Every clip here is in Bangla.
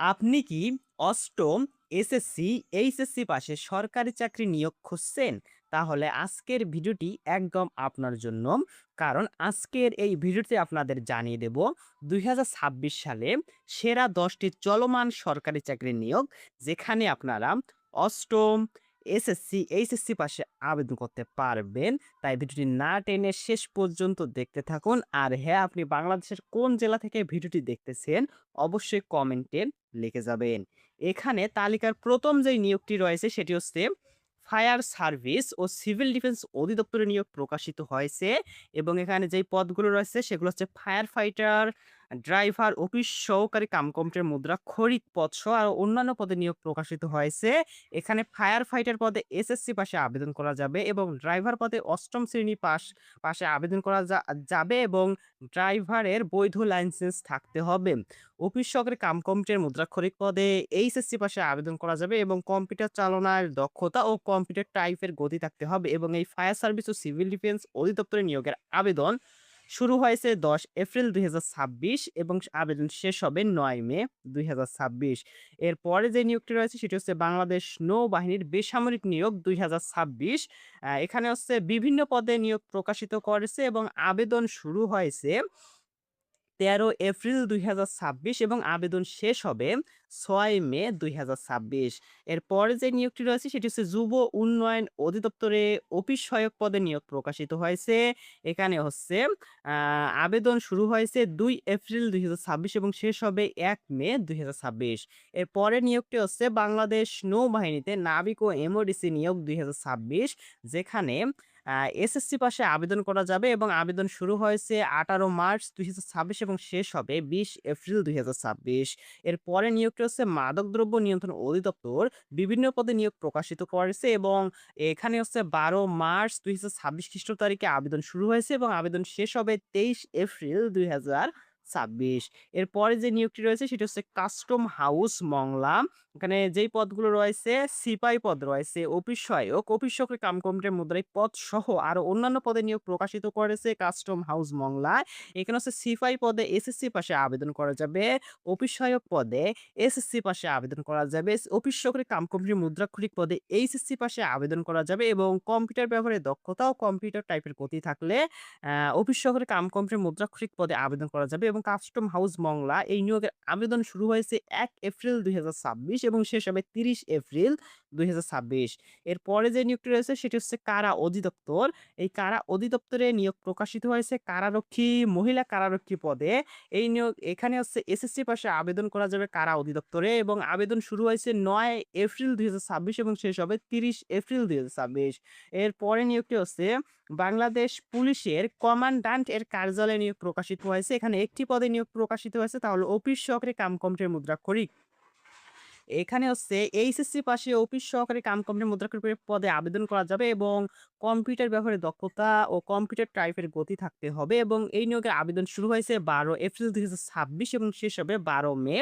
আপনি কি অষ্টম এসএসসি, এইচএসসি পাশে সরকারি চাকরি নিয়োগ খুঁজছেন? তাহলে আজকের ভিডিওটি একদম আপনার জন্য। কারণ আজকের এই ভিডিওতে আপনাদের জানিয়ে দেব ২০২৬ সালে সেরা ১০ টি চলমান সরকারি চাকরির নিয়োগ, যেখানে আপনারা অষ্টম এসএসসি, এইচএসসি পাশে আবেদন করতে পারবেন। তাই ভিডিওটি না টেনে শেষ পর্যন্ত দেখতে থাকুন। আর হ্যাঁ, আপনি বাংলাদেশের কোন জেলা থেকে ভিডিওটি দেখতেছেন অবশ্যই কমেন্টে লিখে যাবেন। এখানে তালিকার ১ম যেই নিয়োগটি রয়েছে সেটি হচ্ছে ফায়ার সার্ভিস ও সিভিল ডিফেন্স অধিদপ্তরে নিয়োগ প্রকাশিত হয়েছে এবং এখানে যেই পদগুলো রয়েছে সেগুলো হচ্ছে ফায়ার ফাইটার, ড্রাইভার, অফিস সহকারী কম্পিউটার মুদ্রাক্ষরিক পদসহ আরো অন্যান্য পদে নিয়োগ প্রকাশিত হয়েছে। এখানে ফায়ার ফাইটার পদে এসএসসি পাশে আবেদন করা যাবে এবং ড্রাইভার পদে ৮ম শ্রেণী পাশে আবেদন করা যাবে এবং ড্রাইভারের বৈধ লাইসেন্স থাকতে হবে। অফিস সহকারী কম্পিউটার মুদ্রাক্ষরিক পদে এইচএসসি পাশে আবেদন করা যাবে এবং কম্পিউটার চালনার দক্ষতা ও কম্পিউটার টাইপের গতি থাকতে হবে এবং এই ফায়ার সার্ভিস ও সিভিল ডিফেন্স অধিদপ্তরে নিয়োগের আবেদন শুরু হয়েছে ১০ এপ্রিল ২০২৬ এবং আবেদন শেষ হবে ৯ মে ২০২৬। এরপরে যে নিয়োগটি রয়েছে সেটি হচ্ছে বাংলাদেশ নৌবাহিনীর বেসামরিক নিয়োগ ২০২৬। এখানে হচ্ছে বিভিন্ন পদে নিয়োগ প্রকাশিত করেছে এবং আবেদন শুরু হয়েছে ১৩ এপ্রিল ২০২৬ এবং আবেদন শেষ হবে ৬ মে ২০২৬। এরপরে যে নিয়োগটি রয়েছে সেটি হচ্ছে যুব উন্নয়ন অধিদপ্তরে অফিস সহায়ক পদে নিয়োগ প্রকাশিত হয়েছে। এখানে হচ্ছে আ আবেদন শুরু হয়েছে ২ এপ্রিল ২০২৬ এবং শেষ হবে ১ মে ২০২৬। এর পরের নিয়োগটি হচ্ছে বাংলাদেশ নৌবাহিনীতে নাবিক ও এমওডিসি নিয়োগ ২০২৬, যেখানে আ এসএসসি পাশে আবেদন করা যাবে এবং আবেদন শুরু হয়েছে ১৮ মার্চ ২০২৬ এবং শেষ হবে ২০ এপ্রিল ২০২৬। এর পরের নিয়োগটি হচ্ছে মাদকদ্রব্য নিয়ন্ত্রণ অধিদপ্তর বিভিন্ন পদে নিয়োগ প্রকাশিত করেছে এবং এখানে হচ্ছে ১২ মার্চ ২০২৬ খ্রিস্ট তারিখে আবেদন শুরু হয়েছে এবং আবেদন শেষ হবে ২৩ এপ্রিল ২০২৬। এরপরে যে নিয়োগটি রয়েছে সেটি হচ্ছে কাস্টম হাউস মংলা। এখানে যেই পদগুলো রয়েছে সিপাহি পদ রয়েছে, অফিস সহায়ক, অফিস সহকারী কম্পিউটার মুদ্রাই পদ সহ আরো অন্যান্য পদে নিয়োগ প্রকাশিত করেছে কাস্টম হাউস মংলায়। এখানে হচ্ছে সিপাহি পদে এসএসসি পাশে আবেদন করা যাবে, অফিস সহায়ক পদে এসএসসি পাশে আবেদন করা যাবে, অফিস সহকারী কম্পিউটার মুদ্রাক্ষরিক পদে এইচএসসি পাশে আবেদন করা যাবে এবং কম্পিউটার ব্যবহারে দক্ষতা ও কম্পিউটার টাইপের গতি থাকলে অফিস সহকারী কম্পিউটার মুদ্রাক্ষরিক পদে আবেদন করা যাবে এবং কাস্টম হাউস মংলা এই নিয়োগের আবেদন শুরু হয়েছে ১ এপ্রিল ২০২৬ এবং শেষ হবে ৩০ এপ্রিল ২০২৬। এরপরে যে নিয়োগটি রয়েছে সেটি হচ্ছে কারা অধিদপ্তর। এই কারা অধিদপ্তরে নিয়োগ প্রকাশিত হয়েছে কারারক্ষী, মহিলা কারারক্ষী পদে। এই নিয়োগ এখানে হচ্ছে এসএসসি পাশে আবেদন করা যাবে কারা অধিদপ্তরে এবং আবেদন শুরু হয়েছে ৯ এপ্রিল ২০২৬ এবং শেষ হবে ৩০ এপ্রিল ২০২৬। এরপরে নিয়োগটি হচ্ছে বাংলাদেশ পুলিশের কমান্ড্যান্ট এর কার্যালয়ে নিয়োগ প্রকাশিত হয়েছে। এখানে একটি পদে নিয়োগ প্রকাশিত হয়েছে, তা হলো অফিস সহকারী কম্পিউটার মুদ্রাক্ষরিক। এখানে হচ্ছে এইচএসসি পাশে অফিস সহকারী কম্পিউটার মুদ্রাক্ষরিক পদে আবেদন করা যাবে এবং কম্পিউটার ব্যবহারে দক্ষতা ও কম্পিউটার টাইপের গতি থাকতে হবে এবং এই নিয়োগের আবেদন শুরু হয়েছে ১২ এপ্রিল ২০২৬ এবং শেষ হবে ১২ মে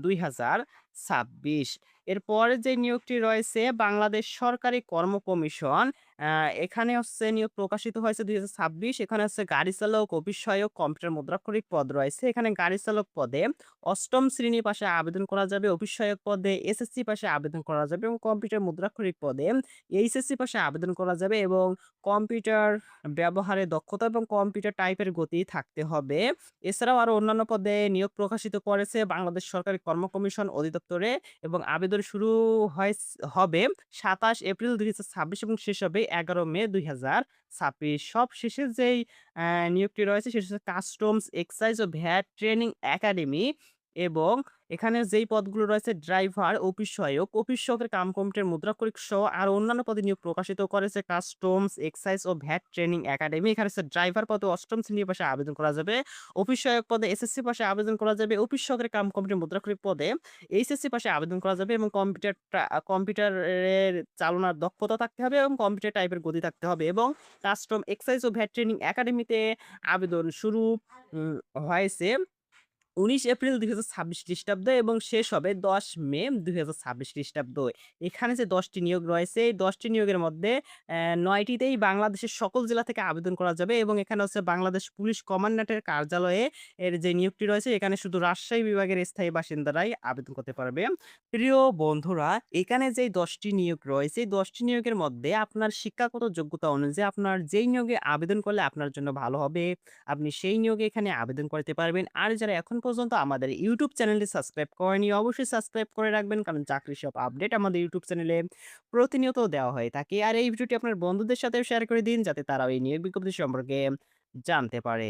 ২০২৬। এরপরে যে নিয়োগটি রয়েছে বাংলাদেশ সরকারি কর্ম কমিশন। আ এখানে হচ্ছে নিয়োগ প্রকাশিত হয়েছে ২০২৬। এখানে হচ্ছে গাড়ি চালক, অফিস সহায়ক, কম্পিউটার মুদ্রাক্ষরিক পদ রয়েছে। এখানে গাড়ি চালক পদে ৮ম শ্রেণী পাশে আবেদন করা যাবে, অফিস সহায়ক পদে এসএসসি পাশে আবেদন করা যাবে এবং কম্পিউটার মুদ্রাক্ষরিক পদে এইচএসসি পাশে আবেদন করা যাবে এবং কম্পিউটার ব্যবহারে দক্ষতা এবং কম্পিউটার টাইপের গতি থাকতে হবে। এছাড়াও আরো অন্যান্য পদে নিয়োগ প্রকাশিত করেছে বাংলাদেশ সরকারি কর্ম কমিশন অধিদপ্তরে এবং আবেদন শুরু হবে ২৭ এপ্রিল ২০২৬ এবং শেষ হবে ১১ মে ২০২৬। সবশেষে যেই নিয়োগটি রয়েছে সেটি হচ্ছে কাস্টমস, এক্সাইজ ও ভ্যাট ট্রেনিং একাডেমি এবং এখানে যেই পদগুলো রয়েছে ড্রাইভার, অফিস সহায়ক, অফিস সহকারী কম্পিউটার মুদ্রাক্ষরিক সহ আরো অন্যান্য পদে নিয়োগ প্রকাশিত করেছে কাস্টমস, এক্সাইজ ও ভ্যাট ট্রেনিং একাডেমি। এখানে হচ্ছে ড্রাইভার পদে ৮ম শ্রেণীর পাশে আবেদন করা যাবে, অফিস সহায়ক পদে এসএসসি পাশে আবেদন করা যাবে, অফিস সহকারী কম্পিউটার মুদ্রাক্ষরিক পদে এইচএসসি পাশে আবেদন করা যাবে এবং কম্পিউটারের চালনার দক্ষতা থাকতে হবে এবং কম্পিউটার টাইপের গতি থাকতে হবে এবং কাস্টম, এক্সাইজ ও ভ্যাট ট্রেনিং একাডেমিতে আবেদন শুরু হয়েছে ১৯ এপ্রিল ২০২৬ খ্রিস্টাব্দ এবং শেষ হবে ১০ মে ২০২৬ খ্রিস্টাব্দ। এখানে যে ১০ টি নিয়োগ রয়েছে, এই ১০ টি নিয়োগের মধ্যে ৯ টিতেই বাংলাদেশের সকল জেলা থেকে আবেদন করা যাবে এবং এখানে হচ্ছে বাংলাদেশ পুলিশ কমান্ড্যান্টের কার্যালয়ে এর যে নিয়োগটি রয়েছে, এখানে শুধু রাজশাহী বিভাগের স্থায়ী বাসিন্দারাই আবেদন করতে পারবে। প্রিয় বন্ধুরা, এখানে যেই ১০ টি নিয়োগ রয়েছে, এই ১০ টি নিয়োগের মধ্যে আপনার শিক্ষাগত যোগ্যতা অনুযায়ী আপনার যেই নিয়োগে আবেদন করলে আপনার জন্য ভালো হবে, আপনি সেই নিয়োগে এখানে আবেদন করতে পারবেন। আর যারা এখন পর্যন্ত আমাদের ইউটিউব চ্যানেলটি সাবস্ক্রাইব করেনি, অবশ্যই সাবস্ক্রাইব করে রাখবেন। কারণ চাকরির সব আপডেট আমাদের ইউটিউব চ্যানেলে প্রতিনিয়ত দেওয়া হয়ে থাকে। আর এই ভিডিওটি আপনার বন্ধুদের সাথেও শেয়ার করে দিন যাতে তারাও এই নিয়োগ বিজ্ঞপ্তি সম্পর্কে জানতে পারে।